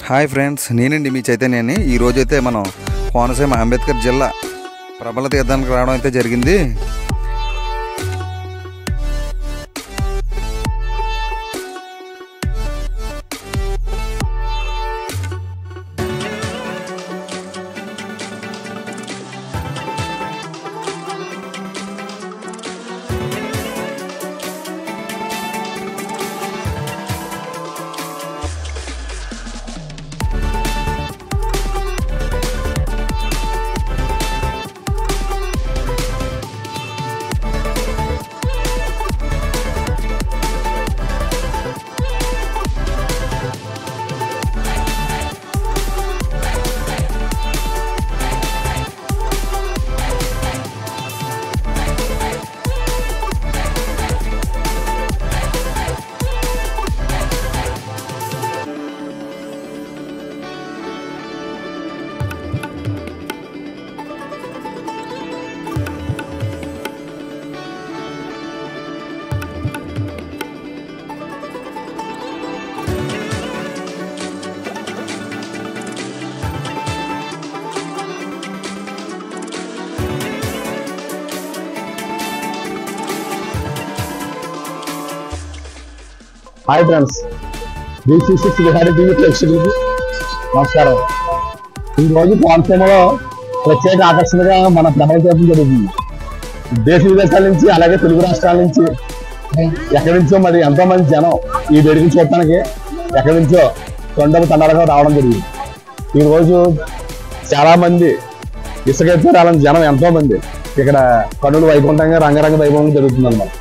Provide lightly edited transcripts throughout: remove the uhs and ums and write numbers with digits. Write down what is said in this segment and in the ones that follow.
Hi friends, నేనండి మీ చైతన్యాన్ని. ఈరోజైతే మనం కోనసీమ అంబేద్కర్ జిల్లా ప్రబల తీర్థానికి రావడం అయితే జరిగింది. Hi friends, B36 Vihari TV ప్రేక్షకులకు నమస్కారం. ఈరోజు కోనసీమలో ప్రత్యేక ఆకర్షణగా మన ప్రబల తీర్థం జరుగుతుంది. దేశ విదేశాల నుంచి, అలాగే తెలుగు రాష్ట్రాల నుంచి, ఎక్కడి నుంచో మరి ఎంతో మంది జనం ఈ వేడుకను చూడటానికి ఎక్కడి నుంచో తండాలుగా రావడం జరిగింది. ఈరోజు చాలా మంది ఇసుక ఎత్తురాలని జనం ఎంతో మంది ఇక్కడ కన్నులు వైకుంఠంగా రంగరంగ వైభవంగా జరుగుతుంది అన్నమాట.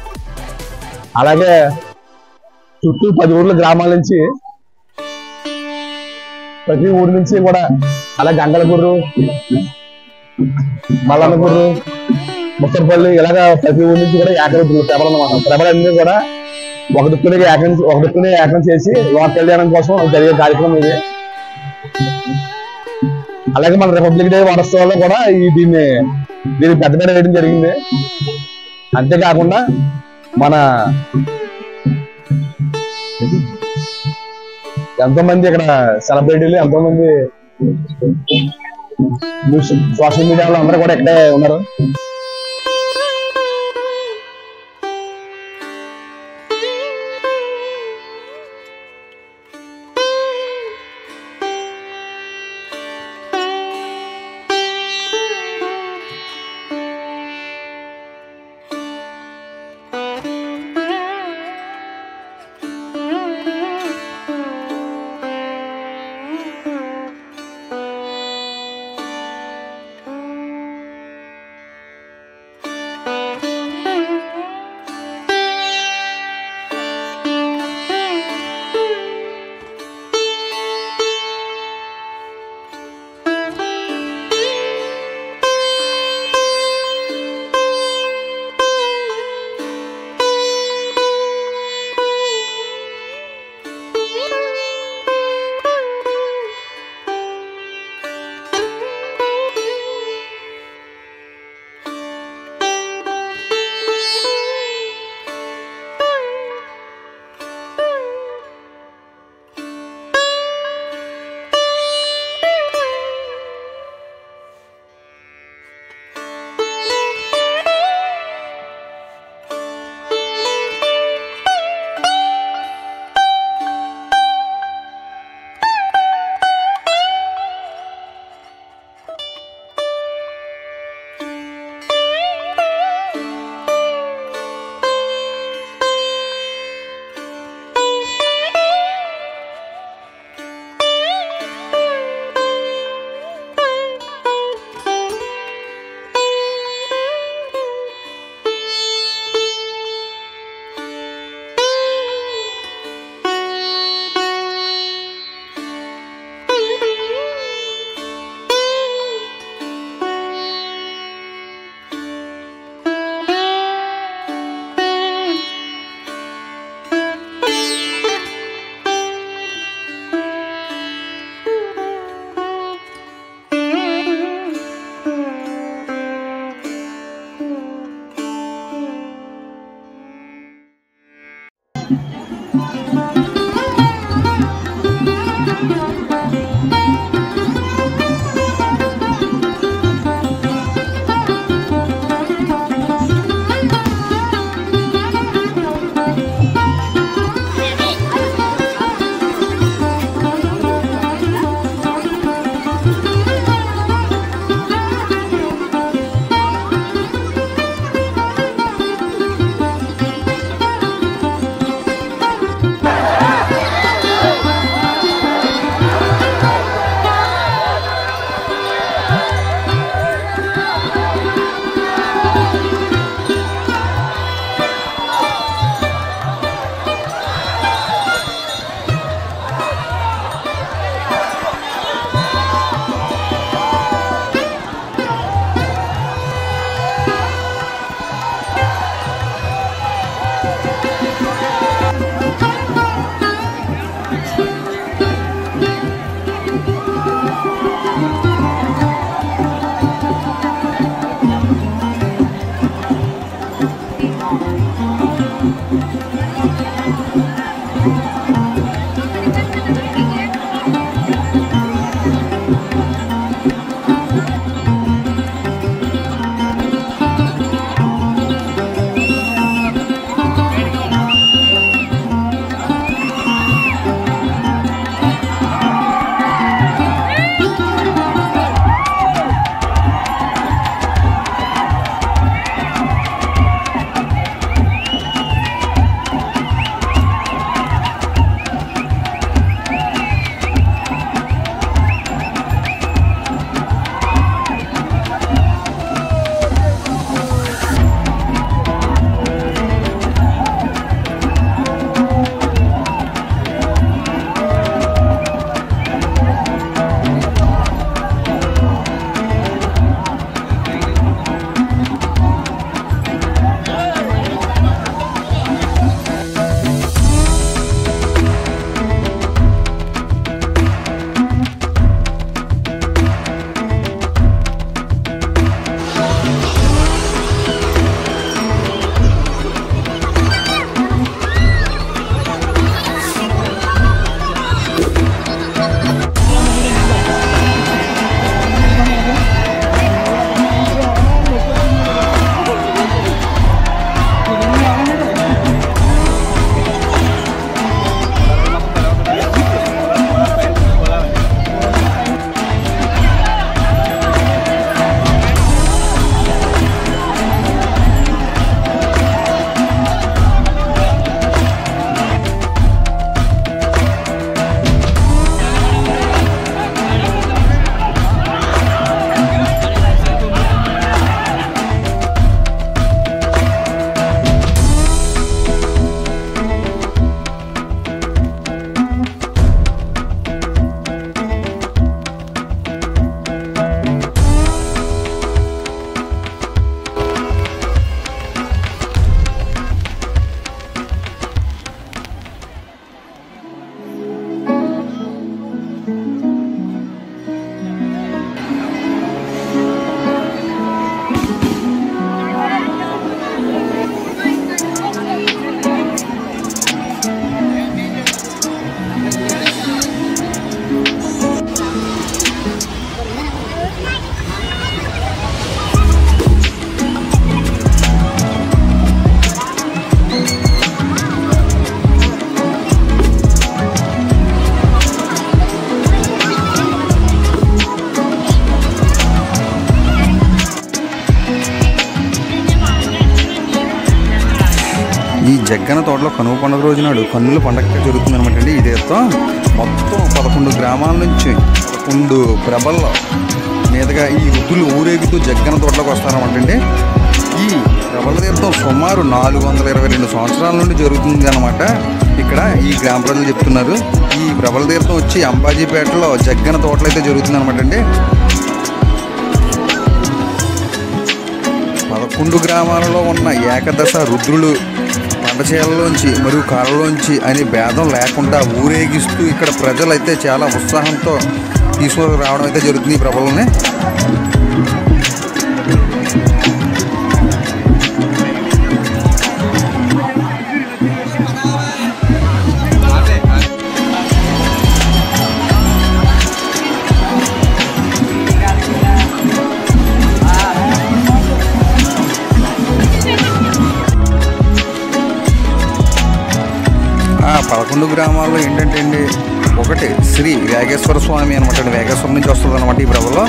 అలాగే చుట్టూ 10 ఊర్ల గ్రామాల నుంచి, ప్రతి ఊరి నుంచి కూడా, అలా గంగలగుర్రు, మల్లన్నగుర్రు, ముక్కరపల్లి, ఇలాగా ప్రతి ఊరి నుంచి కూడా ఏకరుద్రులు ప్రభలన్నమాట. ప్రభలన్నీ కూడా ఒక దుక్కునే ఏకం చేసి లోక కళ్యాణం కోసం జరిగే కార్యక్రమం ఇది. అలాగే మన రిపబ్లిక్ డే వారోత్సవాల్లో కూడా దీన్ని పెద్ద మీద వేయడం జరిగింది. అంతేకాకుండా మన ఎంతో మంది ఇక్కడ సెలబ్రిటీలు, ఎంతో మంది సోషల్ మీడియాలో అందరూ కూడా ఇక్కడే ఉన్నారు. ఈ జగ్గన తోటలో కనుమ పండుగ రోజు నాడు కన్నుల పండగ జరుగుతుంది అనమాట అండి. ఈ తీర్థం మొత్తం 11 గ్రామాల నుంచి 11 ప్రభల మీదుగా ఈ వృద్ధులు ఊరేగుతూ జగ్గన తోటలోకి వస్తారన్నమాట అండి. ఈ ప్రభల తీర్థం సుమారు 422 సంవత్సరాల నుండి జరుగుతుంది అనమాట. ఇక్కడ ఈ గ్రామ ప్రజలు చెప్తున్నారు. ఈ ప్రభల తీర్థం వచ్చి అంబాజీపేటలో జగ్గన తోటలో అయితే జరుగుతుంది అనమాట అండి. 11 గ్రామాలలో ఉన్న ఏకదశ రుద్రులు పంటచేలలోంచి మరియు కాళ్ళలోంచి అనే భేదం లేకుండా ఊరేగిస్తూ ఇక్కడ ప్రజలైతే చాలా ఉత్సాహంతో తీసుకొని రావడం అయితే జరుగుతుంది ఈ ప్రభలని. ఆ 11 గ్రామాల్లో ఏంటంటే అండి, ఒకటి శ్రీ వేగేశ్వర స్వామి అనమాట. వేగేశ్వరం నుంచి వస్తుంది అనమాట ఈ ప్రభలో.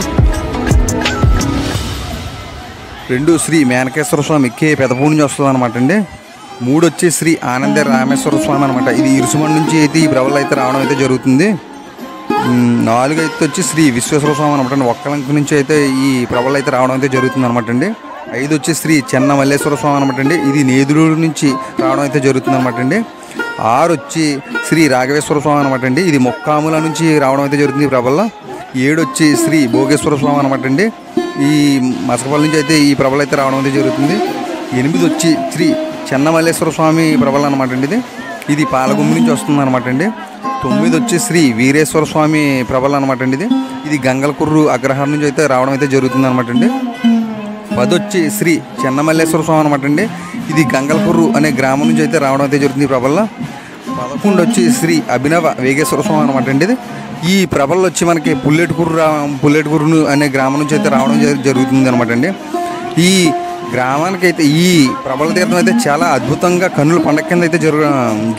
2 శ్రీ మేనకేశ్వర స్వామి కే పెదపూడి నుంచి వస్తుంది అనమాట అండి. 3 వచ్చి శ్రీ ఆనంద రామేశ్వర స్వామి అనమాట. ఇది ఇరుసుమండి నుంచి అయితే ఈ ప్రభలు అయితే రావడం అయితే జరుగుతుంది. 4 అయితే వచ్చి శ్రీ విశ్వేశ్వర స్వామి అనమాట. ఒక్కలంక నుంచి అయితే ఈ ప్రభలు అయితే రావడం అయితే జరుగుతుంది అనమాట అండి. 5 వచ్చి శ్రీ చెన్న మల్లేశ్వర స్వామి అనమాట అండి. ఇది నేదులూరు నుంచి రావడం అయితే జరుగుతుంది అనమాట అండి. 6 వచ్చి శ్రీ రాఘవేశ్వర స్వామి అనమాట అండి. ఇది మొక్కాముల నుంచి రావడం అయితే జరుగుతుంది ఈ ప్రభల్లో. 7 వచ్చి శ్రీ భోగేశ్వర స్వామి అనమాట అండి. ఈ మసకపల్లి నుంచి అయితే ఈ ప్రభలు అయితే రావడం అయితే జరుగుతుంది. 8 వచ్చి శ్రీ చెన్నమల్లేశ్వర స్వామి ప్రభలు అనమాట అండి. ఇది పాలగుమ్మి నుంచి వస్తుంది అనమాట అండి. 9 వచ్చి శ్రీ వీరేశ్వర స్వామి ప్రభలు అనమాట అండి. ఇది గంగలకుర్రు అగ్రహారం నుంచి అయితే రావడం అయితే జరుగుతుంది అనమాట అండి. 10 వచ్చి శ్రీ చెన్నమల్లేశ్వర స్వామి అనమాట అండి. ఇది గంగలకుర్రు అనే గ్రామం నుంచి అయితే రావడం అయితే జరుగుతుంది ఈ ప్రభల్లో. 11 వచ్చి శ్రీ అభినవ వేగేశ్వర స్వామి అనమాట అండి. ఈ ప్రభల్లో వచ్చి మనకి పుల్లెటకుర్రు అనే గ్రామం నుంచి అయితే రావడం జరుగుతుంది అనమాట అండి. ఈ గ్రామానికి అయితే ఈ ప్రభల తీర్థం అయితే చాలా అద్భుతంగా కన్నుల పండగ కింద అయితే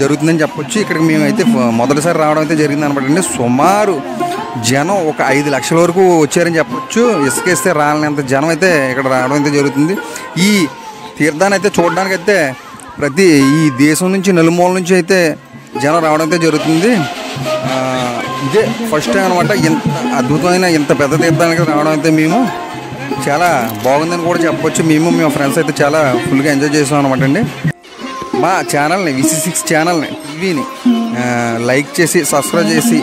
జరుగుతుందని చెప్పొచ్చు. ఇక్కడికి మేమైతే మొదటిసారి రావడం అయితే జరిగింది అనమాట అండి. సుమారు జనం ఒక 5 లక్షల వరకు వచ్చారని చెప్పొచ్చు. ఇసుకేస్తే రాలనంత జనం అయితే ఇక్కడ రావడం అయితే జరుగుతుంది. ఈ తీర్థాన్ని అయితే చూడడానికి అయితే ప్రతి ఈ దేశం నుంచి నలుమూల నుంచి అయితే జనం రావడం అయితే జరుగుతుంది. ఇదే ఫస్ట్ టైం అనమాట ఇంత అద్భుతమైన ఇంత పెద్ద తీర్థానికి రావడం అయితే మేము చాలా బాగుందని కూడా చెప్పొచ్చు. మేము ఫ్రెండ్స్ అయితే చాలా ఫుల్గా ఎంజాయ్ చేసాం అనమాట అండి. మా ఛానల్ని VC6 ఛానల్ని టీవీని లైక్ చేసి సబ్స్క్రైబ్ చేసి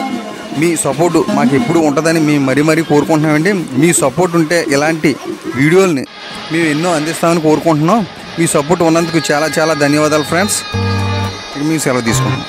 మీ సపోర్టు మాకు ఎప్పుడు ఉంటుందని మేము మరీ కోరుకుంటున్నామండి. మీ సపోర్ట్ ఉంటే ఇలాంటి వీడియోల్ని మేము ఎన్నో అందిస్తామని కోరుకుంటున్నాం. మీ సపోర్ట్ ఉన్నందుకు చాలా ధన్యవాదాలు ఫ్రెండ్స్. మేము సెలవు తీసుకుంటాం.